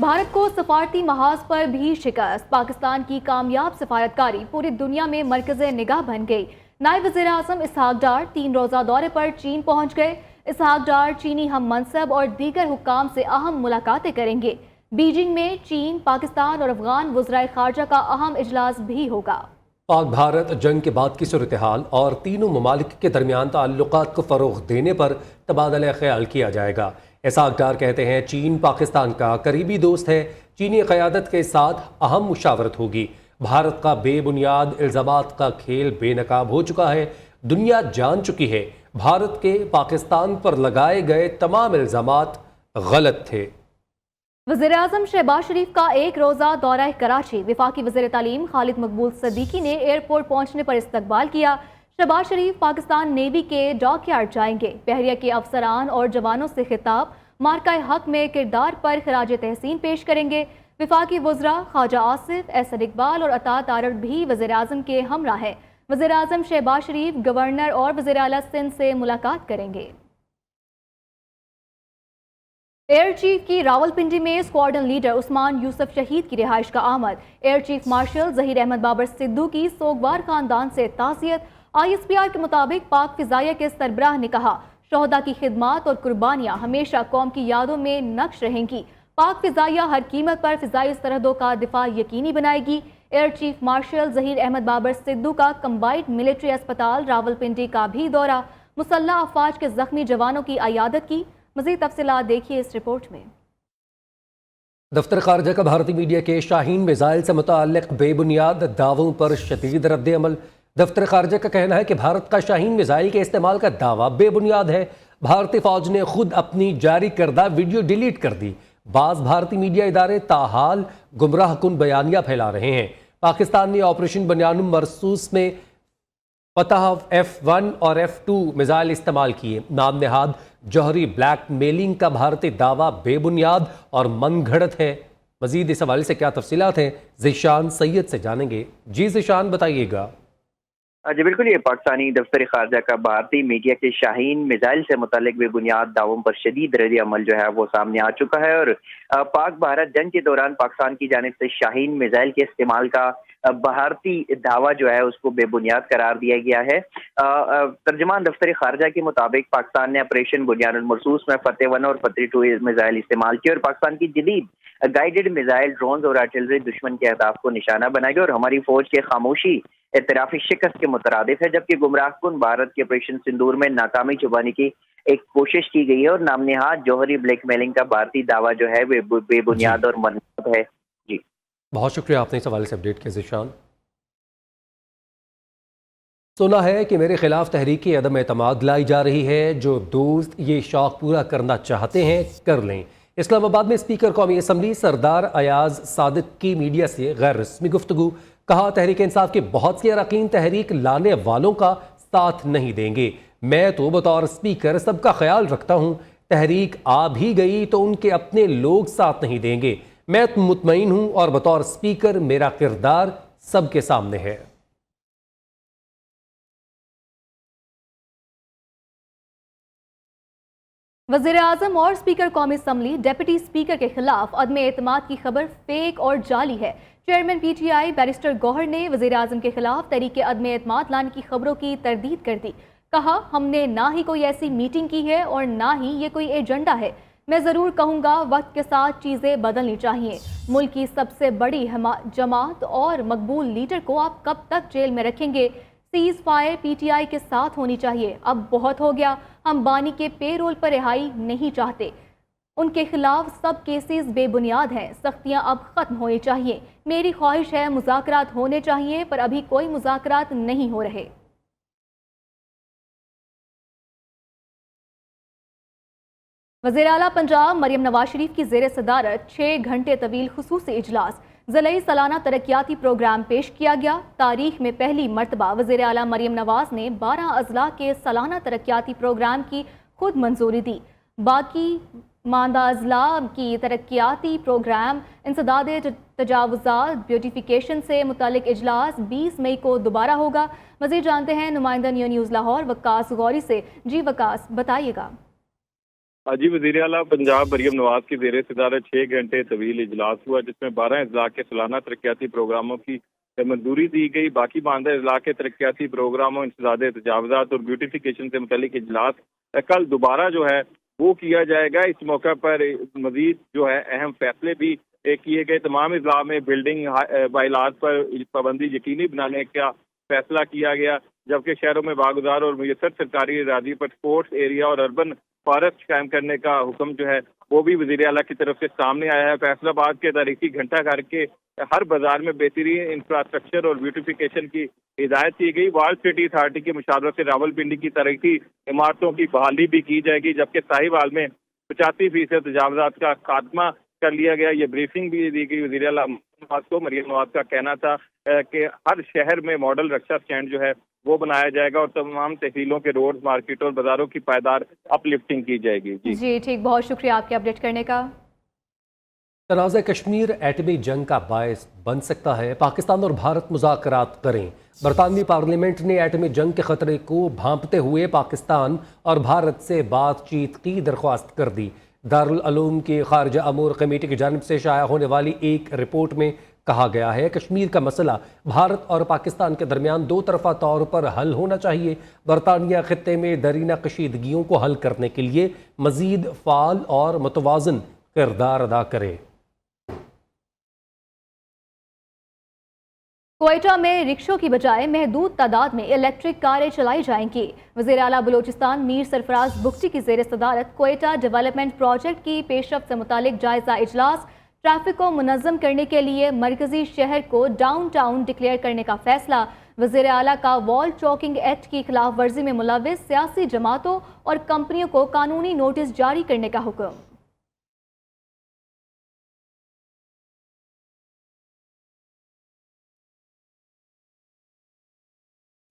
भारत को सफारती महाज पर भी शिकस्त। पाकिस्तान की कामयाब सफारतकारी पूरी दुनिया में मरकज़े निगाह बन गई। नायब वज़ीर आज़म इसहाक डार 3 रोज़ा दौरे पर चीन पहुंच गए। इसहाक डार चीनी हम मनसब और दीगर हुक्काम से अहम मुलाकातें करेंगे। बीजिंग में चीन, पाकिस्तान और अफगान वज़राए ख़ारजा का अहम इजलास भी होगा। पाक भारत जंग के बाद की सूरत हाल और तीनों ममालिक के दरमियान ताल्लुकात को फ़रोग़ देने पर तबादला ख्याल किया जाएगा। इसहाक डार कहते हैं चीन पाकिस्तान का करीबी दोस्त है। चीनी क़यादत के साथ अहम मुशावरत होगी। भारत का बेबुनियाद इल्ज़ामात का खेल बेनकाब हो चुका है। दुनिया जान चुकी है भारत के पाकिस्तान पर लगाए गए तमाम इल्ज़ामात गलत थे। वज़ीर-ए-आज़म शहबाज शरीफ का 1 रोज़ा दौरा कराची। वफाकी वज़ीर तालीम खालिद मकबूल सदीकी ने एयरपोर्ट पहुंचने पर इस्तकबाल किया। शहबाज शरीफ पाकिस्तान नेवी के डॉकयार्ड जाएंगे। बहरिया के अफसरान और जवानों से खिताब, मार्का हक में किरदार पर खराज तहसीन पेश करेंगे। वफाकी वज़रा ख्वाजा आसिफ, एहसन इकबाल और अता तारड़ भी वज़ीर-ए-आज़म के हमरा हैं। वज़ीर-ए-आज़म शहबाज शरीफ गवर्नर और वज़ीर आला सिंध से मुलाकात करेंगे। एयर चीफ की रावलपिंडी में स्क्वाड्रन लीडर उस्मान यूसुफ शहीद की रिहाइश का आमद। Air chief marshal Zaheer Ahmed Babar Sidhu की सोगवार खानदान से ताज़ियत। ISPR के मुताबिक पाक फ़िज़ाइया के सरबराह ने कहा, शोहदा की खिदमात और कुर्बानियाँ हमेशा कौम की यादों में नक्श रहेंगी। पाक फ़िज़ाइया हर कीमत पर फ़िज़ाई सरहदों का दिफा यकीनी बनाएगी। Air chief marshal Zaheer Ahmed Babar Sidhu का कंबाइंड मिलिट्री अस्पताल रावलपिंडी का भी दौरा। मुसल्लह अफवाज के ज़ख्मी जवानों की अयादत की। मज़ीद तफसीलात देखिए इस रिपोर्ट में। दफ्तर खारजा का भारतीय मीडिया के शाहीन मिसाइल से मुताल्लिक़ बेबुनियाद दावों पर शदीद रद्द अमल। दफ्तर खारजा का कहना है कि भारत का शाहीन मिसाइल के इस्तेमाल का दावा बेबुनियाद है। भारतीय फौज ने खुद अपनी जारी करदा वीडियो डिलीट कर दी। बाज़ भारतीय मीडिया इदारे ताहाल गुमराह कुन बयानियाँ फैला रहे हैं। पाकिस्तान ने ऑपरेशन बनियानुम मरसूस में फतह F1 और F2 मिसाइल इस्तेमाल किए। नाम नहाद जौहरी ब्लैक मेलिंग का भारतीय दावा बेबुनियाद और मनगढ़ंत है। मजीद इस हवाले से क्या तफसीलात हैं, ज़ीशान सैयद से जानेंगे। जी ज़ीशान, बताइएगा। जी बिल्कुल, ये पाकिस्तानी दफ्तर खारजा का भारतीय मीडिया के शाहीन मिसाइल से मुतालिक बेबुनियाद दावों पर शदीद रद्द अमल जो है वो सामने आ चुका है। और पाक भारत जंग के दौरान पाकिस्तान की जानिब से शाहीन मिसाइल के इस्तेमाल का भारतीय दावा जो है उसको बेबुनियाद करार दिया गया है। तर्जमान दफ्तर खारजा के मुताबिक पाकिस्तान ने ऑपरेशन बुनियानुल मरसूस में फतेह 1 और फतेह 2 मिसाइल इस्तेमाल किए और पाकिस्तान की जदीद गाइडेड मिसाइल, ड्रोन और आर्टिलरी दुश्मन के अहदाफ को निशाना बनाएगी और हमारी फौज के खामोशी एतराफी शिकस्त के मुतरादिफ है। जबकि गुमराहकुन भारत के ऑपरेशन सिंदूर में नाकामी छुपाने की एक कोशिश की गई है और नामनेहाद जौहरी ब्लैकमेलिंग का भारतीय दावा जो है वो बेबुनियाद और मनगढ़ंत है। जी बहुत शुक्रिया, आपने इस हवाले से अपडेट किया ज़ीशान। सुना है कि मेरे खिलाफ तहरीकी अदम एतमाद लाई जा रही है। जो दोस्त ये शौक पूरा करना चाहते हैं कर लें। इस्लामाबाद में स्पीकर कौमी असम्बली सरदार अयाज सादिक की मीडिया से गैर रस्मी गुफ्तगू। कहा, तहरीक इंसाफ के बहुत से अरकान तहरीक लाने वालों का साथ नहीं देंगे। मैं तो बतौर स्पीकर सबका ख्याल रखता हूँ। तहरीक आ भी गई तो उनके अपने लोग साथ नहीं देंगे। मैं मुतमईन हूँ और बतौर स्पीकर मेरा किरदार सबके सामने है। वज़ीर-ए-आज़म और स्पीकर कौमी असम्बली डेप्यूटी स्पीकर के खिलाफ अदम एतमाद की खबर फेक और जाली है। चेयरमैन PTI बैरिस्टर गौहर ने वज़ीर-ए-आज़म के खिलाफ तहरीक अदम एतमाद लाने की खबरों की तरदीद कर दी। कहा, हमने ना ही कोई ऐसी मीटिंग की है और ना ही ये कोई एजेंडा है। मैं ज़रूर कहूँगा वक्त के साथ चीज़ें बदलनी चाहिए। मुल्क की सबसे बड़ी जमात और मकबूल लीडर को आप कब तक जेल में रखेंगे? सीज फायर PTI के साथ होनी चाहिए। अब बहुत हो गया। हम बानी के पेरोल पर रिहाई नहीं चाहते। उनके खिलाफ सब केसेस बेबुनियाद हैं। सख्तियां अब खत्म होनी चाहिए। मेरी ख्वाहिश है मुज़ाकरात होने चाहिए, पर अभी कोई मुज़ाकरात नहीं हो रहे। वज़ीर आला पंजाब मरियम नवाज शरीफ की ज़ेर सदारत 6 घंटे तवील खुसूसी इजलास ज़िलई सालाना तरक्याती प्रोग्राम पेश किया गया। तारीख में पहली मरतबा वज़ीर आला मरियम नवाज ने 12 अजला के सालाना तरक्याती प्रोग्राम की खुद मंजूरी दी। बाकी मानदा अजला की तरक्याती प्रोग्राम इंसदाद तजावुज़ात ब्यूटिफिकेशन से मुतालिक इजलास 20 मई को दोबारा होगा। मज़ीद जानते हैं नुमाइंदा न्यूज़ लाहौर वक्कास गौरी से। जी वक्कास, बताइएगा। जी वज़ीर आला पंजाब मरियम नवाज की ज़ेर सदारत 6 घंटे तवील इजलास हुआ, जिसमें 12 अजला के सालाना तरक्याती प्रोग्रामों की मंजूरी दी गई। बाकी 12 अजला के तरक्याती प्रोग्रामों, इंसदादे तजावज़ात और ब्यूटिफिकेशन से मुतल्लिक इजलास कल दोबारा जो है वो किया जाएगा। इस मौके पर मजीद जो है अहम फैसले भी किए गए। तमाम अजला में बिल्डिंग बाइलात पर पाबंदी यकीनी बनाने का फैसला किया गया, जबकि शहरों में बागुजार और मुयसर सरकारी अराजी पर स्पोर्ट्स एरिया और अर्बन फॉरेस्ट कायम करने का हुक्म जो है वो भी वज़ीर आला की तरफ से सामने आया है। फैसलाबाद के तारीखी घंटा घर के हर बाजार में बेहतरीन इंफ्रास्ट्रक्चर और ब्यूटिफिकेशन की हिदायत की गई। वर्ल्ड सिटी अथॉरिटी के मुशावरत से रावलपिंडी की तारीखी इमारतों की बहाली भी की जाएगी, जबकि साहिवाल में 85% तजावज़ात का खात्मा कर लिया गया। ये ब्रीफिंग भी दी गई वज़ीर आला को। मरियम नवाज का कहना था कि हर शहर में मॉडल रक्षा स्टैंड जो है वो बनाया जाएगा और तमाम तहसीलों के रोड, मार्केटों और बाजारों की पायदार अपलिफ्टिंग की जाएगी। जी ठीक, बहुत शुक्रिया आपके अपडेट करने का। तनाज़ा कश्मीर एटमी जंग का बायस बन सकता है, पाकिस्तान और भारत मुज़ाकरात करें। बरतानवी पार्लियामेंट ने एटमी जंग के खतरे को भांपते हुए पाकिस्तान और भारत से बातचीत की दरख्वास्त कर दी। दारुल उलूम की खारजा अमूर कमेटी की जानिब से शाया होने वाली एक रिपोर्ट में कहा गया है कश्मीर का मसला भारत और पाकिस्तान के दरमियान दो तरफा तौर पर हल होना चाहिए। बरतानिया खित्ते में दरीना कशीदगियों को हल करने के लिए मजीद फाल और मुतवाज़न किरदार अदा करे। क्वेटा में रिक्शों की बजाय महदूद तादाद में इलेक्ट्रिक कारें चलाई जाएंगी। वज़ीर आला बलोचिस्तान मीर सरफराज बुख्ती की ज़ेर सदारत क्वेटा डेवलपमेंट प्रोजेक्ट की पेशरफ्त से मुतालिक जायजा इजलास। ट्रैफिक को मुनज़्ज़म करने के लिए मरकजी शहर को डाउन टाउन डिक्लेयर करने का फैसला। वज़ीर आला का वॉल चौकिंग एक्ट की खिलाफ वर्जी में मुलव्विस सियासी जमातों और कंपनियों को कानूनी नोटिस जारी करने का हुक्म।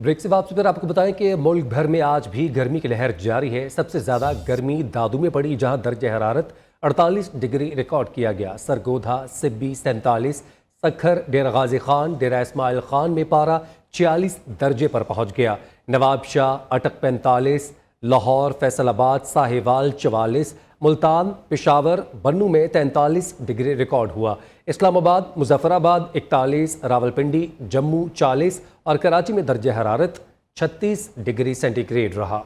ब्रेक से वापसी पर आपको बताएं कि मुल्क भर में आज भी गर्मी की लहर जारी है। सबसे ज़्यादा गर्मी दादू में पड़ी, जहां दर्ज हरारत 48 डिग्री रिकॉर्ड किया गया। सरगोधा, सिब्बी 47, सखर, डेरा गाजी खान, डेरा इस्माइल खान में पारा 46 दर्जे पर पहुंच गया। नवाबशाह, अटक 45, लाहौर, फैसलाबाद, साहिवाल 44, मुल्तान, पेशावर, बन्नू में 43 डिग्री रिकॉर्ड हुआ। इस्लामाबाद, मुजफ्फराबाद 41, रावलपिंडी, जम्मू 40 और कराची में दर्ज हरारत 36 डिग्री सेंटीग्रेड रहा।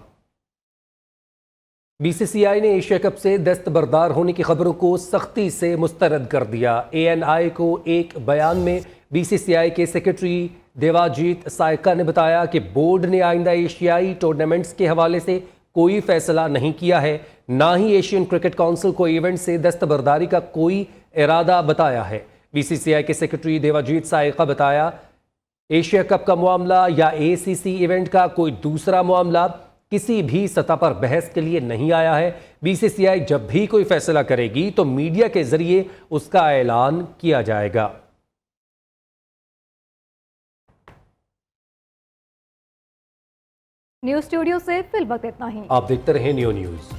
बीसीसीआई ने एशिया कप से दस्तबरदार होने की खबरों को सख्ती से मुस्तरद कर दिया। एएनआई को एक बयान में बीसीसीआई के सेक्रेटरी देवाजीत सायका ने बताया कि बोर्ड ने आइंदा एशियाई टूर्नामेंट्स के हवाले से कोई फैसला नहीं किया है, ना ही एशियन क्रिकेट काउंसिल को इवेंट से दस्तबरदारी का कोई इरादा बताया है। बीसीसीआई के सेक्रेटरी देवाजीत सायका बताया, एशिया कप का मामला या एसीसी इवेंट का कोई दूसरा मामला किसी भी सतह पर बहस के लिए नहीं आया है। बीसीसीआई जब भी कोई फैसला करेगी तो मीडिया के जरिए उसका ऐलान किया जाएगा। न्यूज़ स्टूडियो से फिल वक्त इतना ही। आप देखते रहें न्यू न्यूज़।